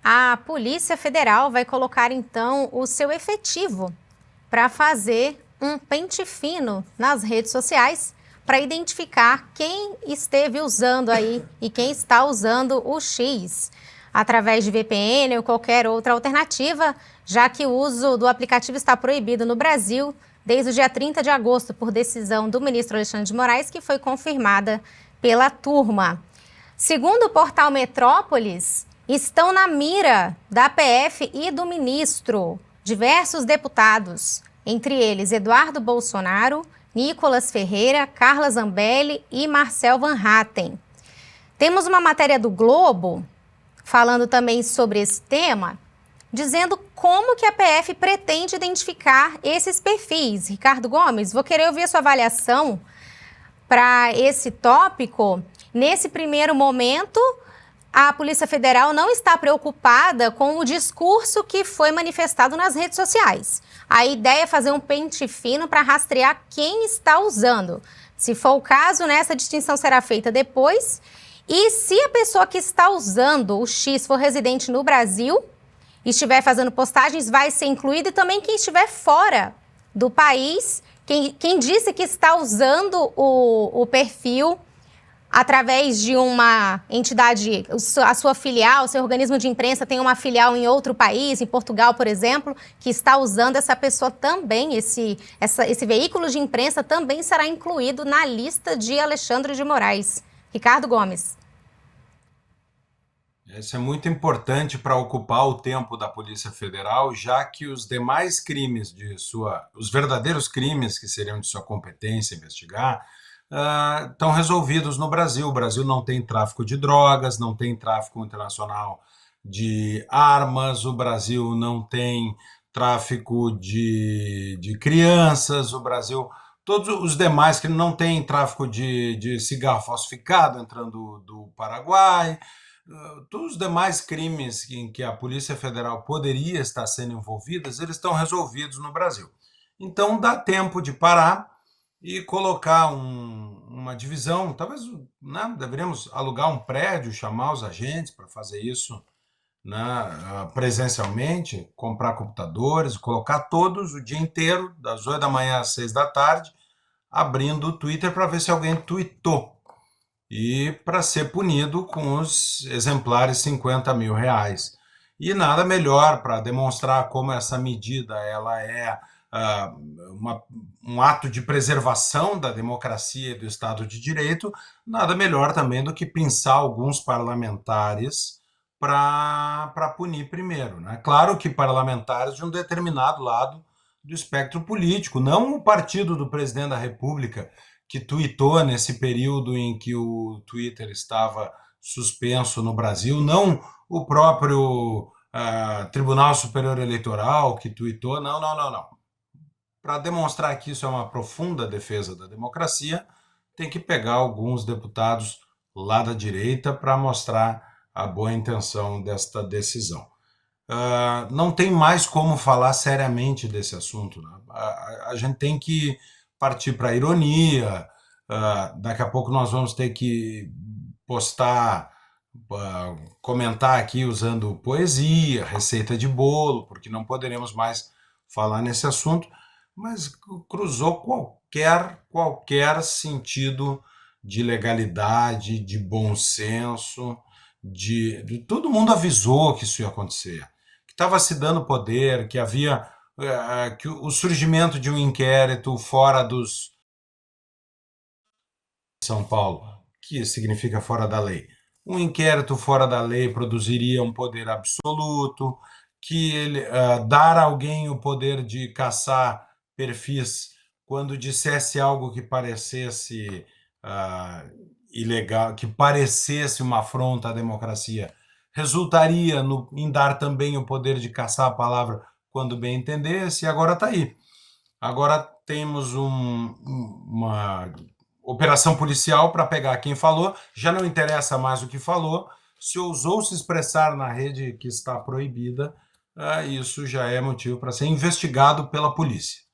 A Polícia Federal vai colocar então o seu efetivo para fazer um pente fino nas redes sociais para identificar quem esteve usando aí e quem está usando o X através de VPN ou qualquer outra alternativa, já que o uso do aplicativo está proibido no Brasil desde o dia 30 de agosto por decisão do ministro Alexandre de Moraes, que foi confirmada pela turma. Segundo o portal Metrópolis, estão na mira da PF e do ministro diversos deputados, entre eles Eduardo Bolsonaro, Nicolas Ferreira, Carla Zambelli e Marcel Van Hatten. Temos uma matéria do Globo falando também sobre esse tema, dizendo como que a PF pretende identificar esses perfis. Ricardo Gomes, vou querer ouvir a sua avaliação para esse tópico. Nesse primeiro momento, a Polícia Federal não está preocupada com o discurso que foi manifestado nas redes sociais. A ideia é fazer um pente fino para rastrear quem está usando. Se for o caso, essa distinção será feita depois. E se a pessoa que está usando o X for residente no Brasil e estiver fazendo postagens, vai ser incluído, e também quem estiver fora do país, quem disse que está usando o perfil através de uma entidade, a sua filial, o seu organismo de imprensa tem uma filial em outro país, em Portugal, por exemplo, que está usando essa pessoa também, esse veículo de imprensa também será incluído na lista de Alexandre de Moraes. Ricardo Gomes. Isso é muito importante para ocupar o tempo da Polícia Federal, já que os demais crimes os verdadeiros crimes que seriam de sua competência investigar, estão resolvidos no Brasil. O Brasil não tem tráfico de drogas, não tem tráfico internacional de armas, o Brasil não tem tráfico de crianças, o Brasil... Todos os demais que não tem tráfico de cigarro falsificado entrando do Paraguai, todos os demais crimes em que a Polícia Federal poderia estar sendo envolvida, eles estão resolvidos no Brasil. Então dá tempo de parar e colocar uma divisão, talvez deveríamos alugar um prédio, chamar os agentes para fazer isso presencialmente, comprar computadores, colocar todos o dia inteiro, das 8 da manhã às 6 da tarde, abrindo o Twitter para ver se alguém tweetou, e para ser punido com os exemplares R$50 mil. E nada melhor para demonstrar como essa medida ela é um ato de preservação da democracia e do Estado de Direito, nada melhor também do que pinçar alguns parlamentares para punir primeiro. Claro que parlamentares de um determinado lado do espectro político, não o partido do presidente da República, que tuitou nesse período em que o Twitter estava suspenso no Brasil, não o próprio Tribunal Superior Eleitoral que tuitou, não. Para demonstrar que isso é uma profunda defesa da democracia, tem que pegar alguns deputados lá da direita para mostrar a boa intenção desta decisão. Não tem mais como falar seriamente desse assunto. A gente tem que partir para a ironia. Daqui a pouco nós vamos ter que postar, comentar aqui usando poesia, receita de bolo, porque não poderemos mais falar nesse assunto, mas cruzou qualquer sentido de legalidade, de bom senso, todo mundo avisou que isso ia acontecer, que estava se dando poder, que havia que o surgimento de um inquérito fora dos São Paulo, que significa fora da lei. Um inquérito fora da lei produziria um poder absoluto, que dar a alguém o poder de caçar perfis quando dissesse algo que parecesse ilegal, que parecesse uma afronta à democracia, resultaria em dar também o poder de caçar a palavra quando bem entendesse, e agora está aí. Agora temos uma operação policial para pegar quem falou, já não interessa mais o que falou, se ousou se expressar na rede que está proibida, isso já é motivo para ser investigado pela polícia.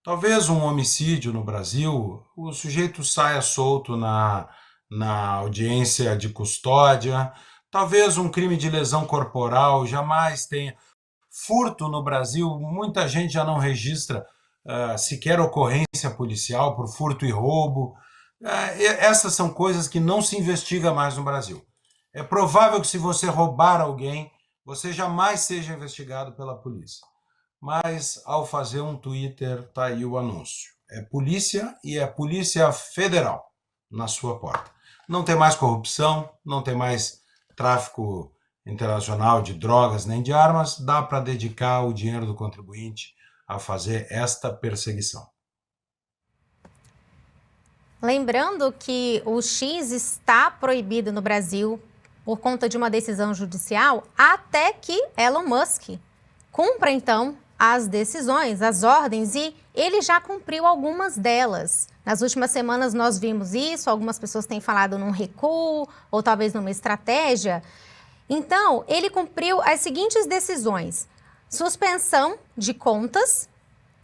Talvez um homicídio no Brasil, o sujeito saia solto na audiência de custódia, Talvez um crime de lesão corporal jamais tenha. Furto no Brasil, muita gente já não registra sequer ocorrência policial por furto e roubo. Essas são coisas que não se investiga mais no Brasil. É provável que se você roubar alguém, você jamais seja investigado pela polícia. Mas ao fazer um Twitter, está aí o anúncio. É polícia e é Polícia Federal na sua porta. Não tem mais corrupção, não tem mais tráfico internacional de drogas nem de armas, dá para dedicar o dinheiro do contribuinte a fazer esta perseguição. Lembrando que o X está proibido no Brasil por conta de uma decisão judicial até que Elon Musk cumpra, então, as decisões, as ordens, e ele já cumpriu algumas delas. Nas últimas semanas nós vimos isso, algumas pessoas têm falado num recuo ou talvez numa estratégia. Então, ele cumpriu as seguintes decisões: suspensão de contas.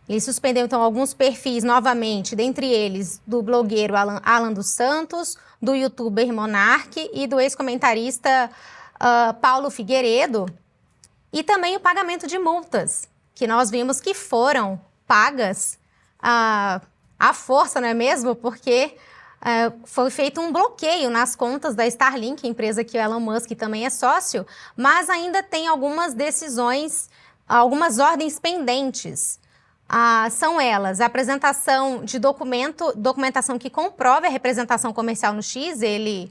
Ele suspendeu, então, alguns perfis novamente, dentre eles do blogueiro Alan dos Santos, do youtuber Monark e do ex-comentarista Paulo Figueiredo. E também o pagamento de multas, que nós vimos que foram pagas à força, não é mesmo? Porque foi feito um bloqueio nas contas da Starlink, empresa que o Elon Musk também é sócio, mas ainda tem algumas decisões, algumas ordens pendentes. São elas: a apresentação de documentação que comprove a representação comercial no X. Ele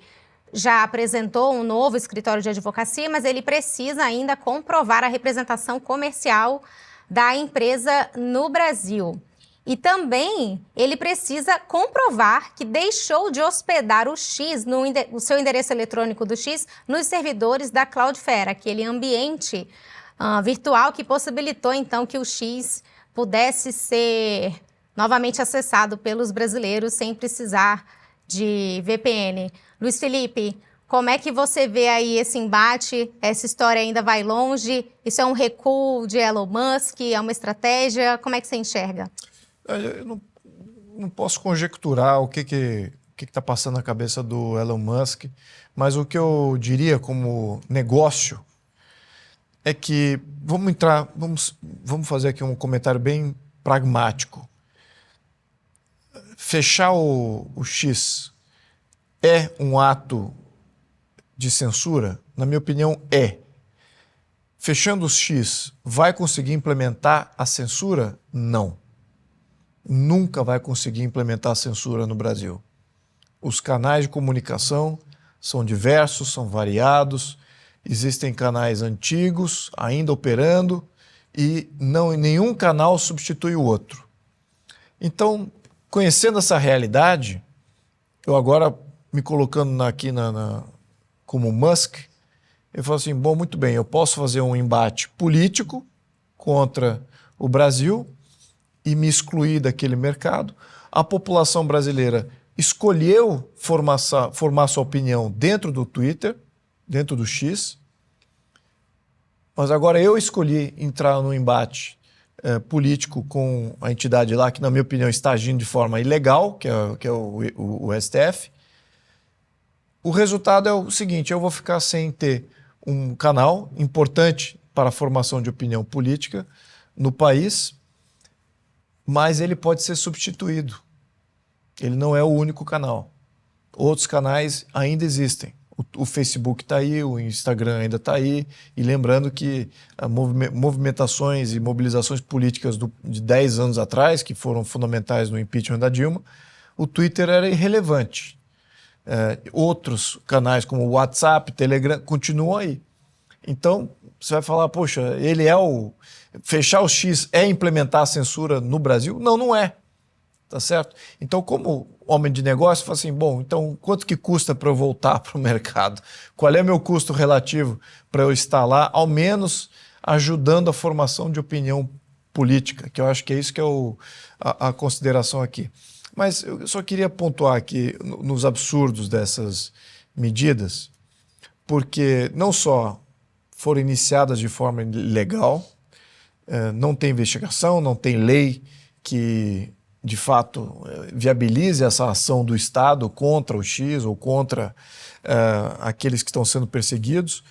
já apresentou um novo escritório de advocacia, mas ele precisa ainda comprovar a representação comercial da empresa no Brasil. E também ele precisa comprovar que deixou de hospedar o X, o seu endereço eletrônico do X, nos servidores da Cloudflare, aquele ambiente virtual que possibilitou, então, que o X pudesse ser novamente acessado pelos brasileiros sem precisar de VPN. Luiz Felipe, como é que você vê aí esse embate? Essa história ainda vai longe? Isso é um recuo de Elon Musk? É uma estratégia? Como é que você enxerga? Eu não posso conjecturar o que está passando na cabeça do Elon Musk, mas o que eu diria como negócio é que vamos fazer aqui um comentário bem pragmático. Fechar o X é um ato de censura? Na minha opinião, é. Fechando o X, vai conseguir implementar a censura? Não. Nunca vai conseguir implementar a censura no Brasil. Os canais de comunicação são diversos, são variados. Existem canais antigos, ainda operando, e nenhum canal substitui o outro. Então, conhecendo essa realidade, eu agora me colocando aqui como Musk, eu falo assim, bom, muito bem, eu posso fazer um embate político contra o Brasil e me excluir daquele mercado. A população brasileira escolheu formar sua opinião dentro do Twitter, dentro do X, mas agora eu escolhi entrar no embate político com a entidade lá, que na minha opinião está agindo de forma ilegal, que é o STF. O resultado é o seguinte: eu vou ficar sem ter um canal importante para a formação de opinião política no país, mas ele pode ser substituído. Ele não é o único canal. Outros canais ainda existem. O Facebook está aí, o Instagram ainda está aí, e lembrando que movimentações e mobilizações políticas de 10 anos atrás, que foram fundamentais no impeachment da Dilma, o Twitter era irrelevante. Outros canais como o WhatsApp, Telegram, continuam aí. Então, você vai falar, poxa, fechar o X é implementar a censura no Brasil? Não, não é. Tá certo? Então, como homem de negócio, fala assim, bom, então quanto que custa para eu voltar para o mercado? Qual é o meu custo relativo para eu estar lá, ao menos ajudando a formação de opinião política, que eu acho que é isso que é a consideração aqui. Mas eu só queria pontuar aqui nos absurdos dessas medidas, porque não só foram iniciadas de forma ilegal, não tem investigação, não tem lei que de fato, viabilize essa ação do Estado contra o X ou contra aqueles que estão sendo perseguidos.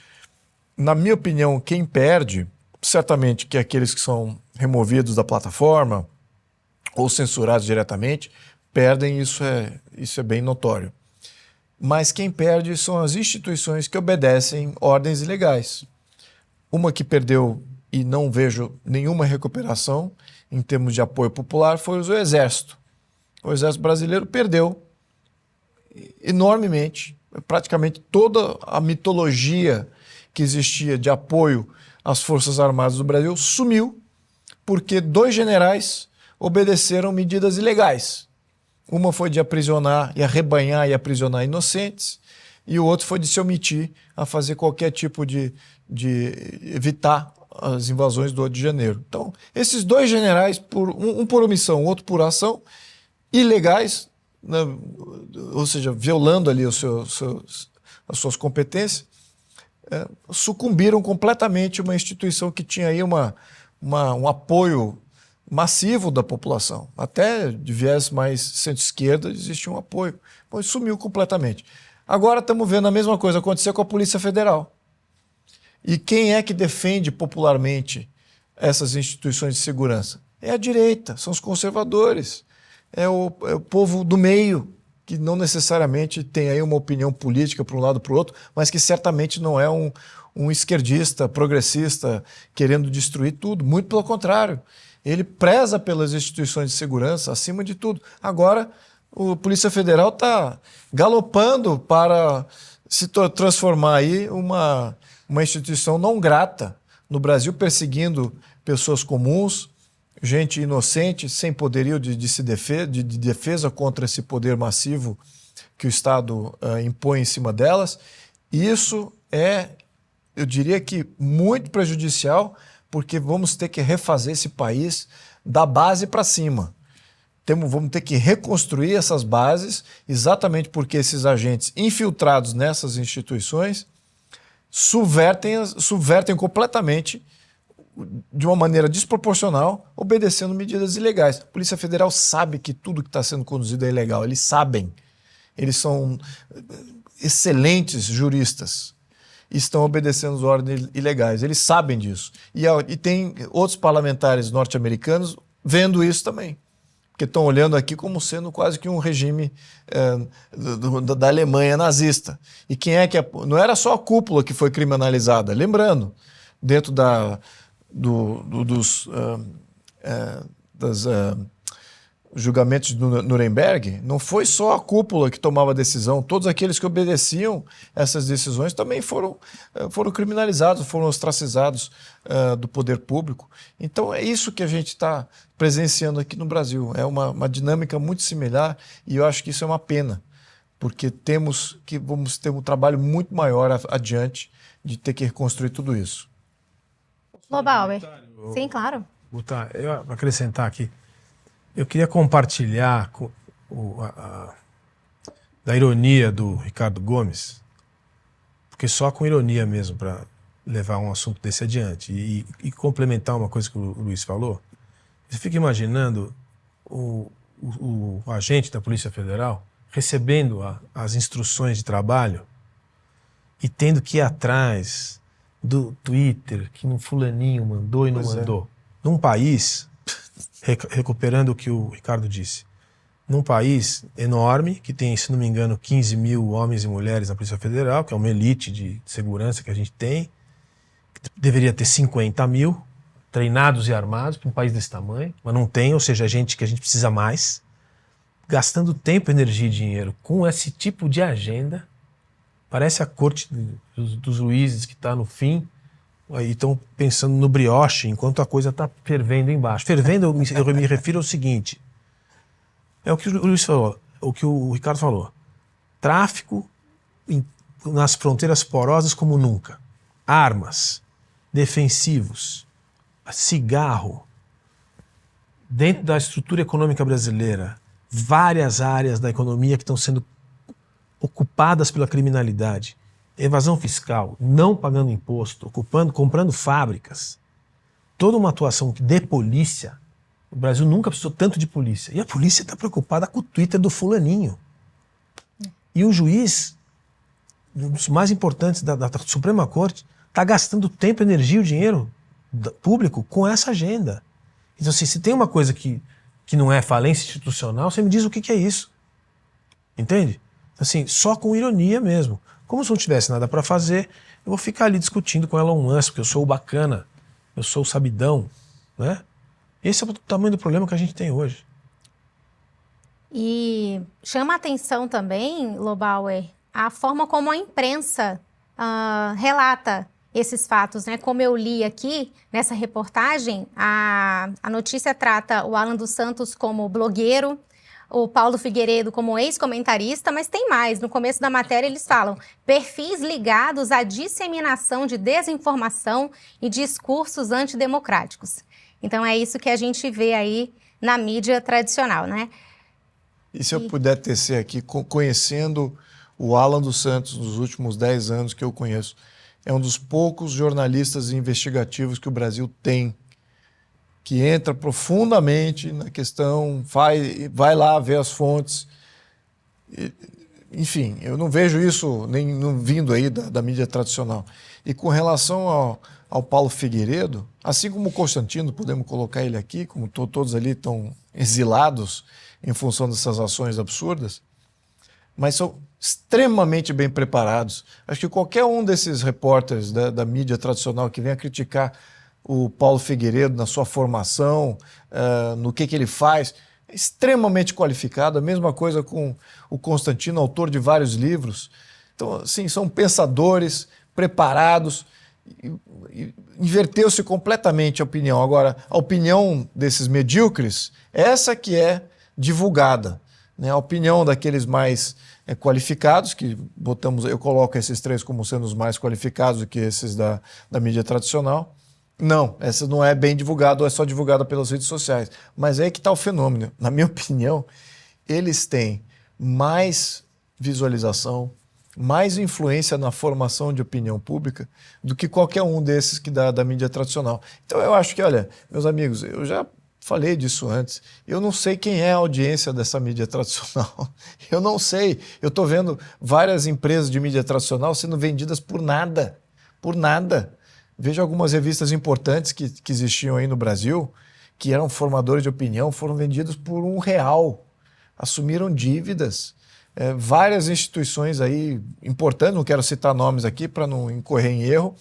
Na minha opinião, quem perde, certamente que aqueles que são removidos da plataforma ou censurados diretamente, perdem, isso é bem notório. Mas quem perde são as instituições que obedecem ordens ilegais. Uma que perdeu e não vejo nenhuma recuperação em termos de apoio popular foi o Exército. O Exército brasileiro perdeu enormemente, praticamente toda a mitologia que existia de apoio às Forças Armadas do Brasil sumiu porque 2 generais obedeceram medidas ilegais. Uma foi de aprisionar e arrebanhar e aprisionar inocentes, e o outro foi de se omitir a fazer qualquer tipo de evitar as invasões do 8 de janeiro. Então, esses 2 generais, um por omissão, o outro por ação, ilegais, né, ou seja, violando ali as suas competências, sucumbiram completamente uma instituição que tinha aí um apoio massivo da população. Até de viés mais centro-esquerda existia um apoio. Pois sumiu completamente. Agora estamos vendo a mesma coisa acontecer com a Polícia Federal. E quem é que defende popularmente essas instituições de segurança? É a direita, são os conservadores, é o povo do meio, que não necessariamente tem aí uma opinião política para um lado ou para o outro, mas que certamente não é um esquerdista, progressista, querendo destruir tudo. Muito pelo contrário. Ele preza pelas instituições de segurança acima de tudo. Agora, a Polícia Federal está galopando para se transformar aí uma instituição não grata no Brasil, perseguindo pessoas comuns, gente inocente, sem poderio de defesa contra esse poder massivo que o Estado impõe em cima delas. E isso é, eu diria que, muito prejudicial, porque vamos ter que refazer esse país da base para cima. Vamos ter que reconstruir essas bases, exatamente porque esses agentes infiltrados nessas instituições subvertem completamente, de uma maneira desproporcional, obedecendo medidas ilegais. A Polícia Federal sabe que tudo que está sendo conduzido é ilegal, eles sabem. Eles são excelentes juristas. Estão obedecendo as ordens ilegais. Eles sabem disso. E tem outros parlamentares norte-americanos vendo isso também. Porque estão olhando aqui como sendo quase que um regime da Alemanha nazista. E quem é que... Não era só a cúpula que foi criminalizada. Lembrando, dentro dos julgamentos de Nuremberg, não foi só a cúpula que tomava a decisão, todos aqueles que obedeciam essas decisões também foram criminalizados, foram ostracizados do poder público. Então é isso que a gente está presenciando aqui no Brasil, é uma dinâmica muito similar, e eu acho que isso é uma pena, porque vamos ter um trabalho muito maior adiante de ter que reconstruir tudo isso. Lobauer. Sim, claro. Eu acrescentar aqui. Eu queria compartilhar da ironia do Ricardo Gomes, porque só com ironia mesmo para levar um assunto desse adiante e complementar uma coisa que o Luiz falou. Você fica imaginando o agente da Polícia Federal recebendo as instruções de trabalho e tendo que ir atrás do Twitter que um fulaninho mandou e não mandou. Num país... recuperando o que o Ricardo disse, num país enorme, que tem, se não me engano, 15 mil homens e mulheres na Polícia Federal, que é uma elite de segurança que a gente tem, que deveria ter 50 mil, treinados e armados, para um país desse tamanho, mas não tem, ou seja, gente que a gente precisa mais, gastando tempo, energia e dinheiro com esse tipo de agenda. Parece a corte dos juízes que está no fim, aí estão pensando no brioche enquanto a coisa está fervendo embaixo. Fervendo, eu me refiro ao seguinte: é o que o Luiz falou, o que o Ricardo falou. Tráfico nas fronteiras porosas como nunca. Armas, defensivos, cigarro. Dentro da estrutura econômica brasileira, várias áreas da economia que estão sendo ocupadas pela criminalidade. Evasão fiscal, não pagando imposto, comprando fábricas, toda uma atuação de polícia O Brasil nunca precisou tanto de polícia. E a polícia está preocupada com o Twitter do fulaninho. E o juiz, um dos mais importantes da Suprema Corte, está gastando tempo, energia e o dinheiro público com essa agenda. Então, assim, se tem uma coisa que não é falência institucional, você me diz o que é isso. Entende? Assim, só com ironia mesmo. Como se não tivesse nada para fazer, eu vou ficar ali discutindo com Elon Musk, porque eu sou o bacana, eu sou o sabidão, né? Esse é o tamanho do problema que a gente tem hoje. E chama a atenção também, Lobauer, a forma como a imprensa relata esses fatos, né? Como eu li aqui nessa reportagem, a notícia trata o Alan dos Santos como blogueiro, o Paulo Figueiredo como ex-comentarista, mas tem mais. No começo da matéria eles falam perfis ligados à disseminação de desinformação e discursos antidemocráticos. Então é isso que a gente vê aí na mídia tradicional, né? E se eu puder tecer aqui, conhecendo o Alan dos Santos nos últimos 10 anos que eu conheço, é um dos poucos jornalistas investigativos que o Brasil tem, que entra profundamente na questão, vai lá ver as fontes. Enfim, eu não vejo isso nem vindo aí da mídia tradicional. E com relação ao Paulo Figueiredo, assim como o Constantino, podemos colocar ele aqui, como todos ali estão exilados em função dessas ações absurdas, mas são extremamente bem preparados. Acho que qualquer um desses repórteres da mídia tradicional que venha criticar o Paulo Figueiredo na sua formação, no que ele faz, é extremamente qualificado. A mesma coisa com o Constantino, autor de vários livros. Então, assim, são pensadores, preparados. Inverteu-se completamente a opinião. Agora, a opinião desses medíocres, essa que é divulgada, né? A opinião daqueles mais qualificados, que eu coloco esses três como sendo os mais qualificados do que esses da mídia tradicional. Não, essa não é bem divulgada, ou é só divulgada pelas redes sociais. Mas é aí que está o fenômeno. Na minha opinião, eles têm mais visualização, mais influência na formação de opinião pública do que qualquer um desses que da mídia tradicional. Então eu acho que, olha, meus amigos, eu já falei disso antes, eu não sei quem é a audiência dessa mídia tradicional. Eu não sei. Eu estou vendo várias empresas de mídia tradicional sendo vendidas por nada. Por nada. Vejo algumas revistas importantes que existiam aí no Brasil, que eram formadores de opinião, foram vendidos por R$1. Assumiram dívidas. Várias instituições aí importantes, não quero citar nomes aqui para não incorrer em erro,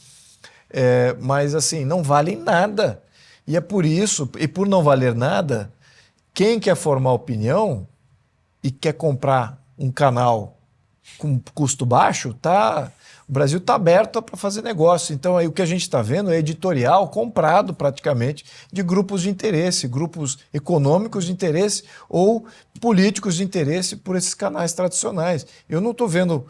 mas assim, não valem nada. E é por isso, e por não valer nada, quem quer formar opinião e quer comprar um canal com custo baixo, o Brasil está aberto para fazer negócio. Então aí o que a gente está vendo é editorial comprado praticamente de grupos de interesse, grupos econômicos de interesse ou políticos de interesse por esses canais tradicionais. Eu não estou vendo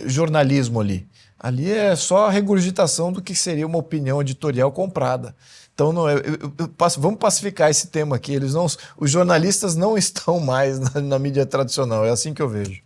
jornalismo ali. Ali é só a regurgitação do que seria uma opinião editorial comprada. Então, vamos pacificar esse tema aqui. Os jornalistas não estão mais na mídia tradicional. É assim que eu vejo.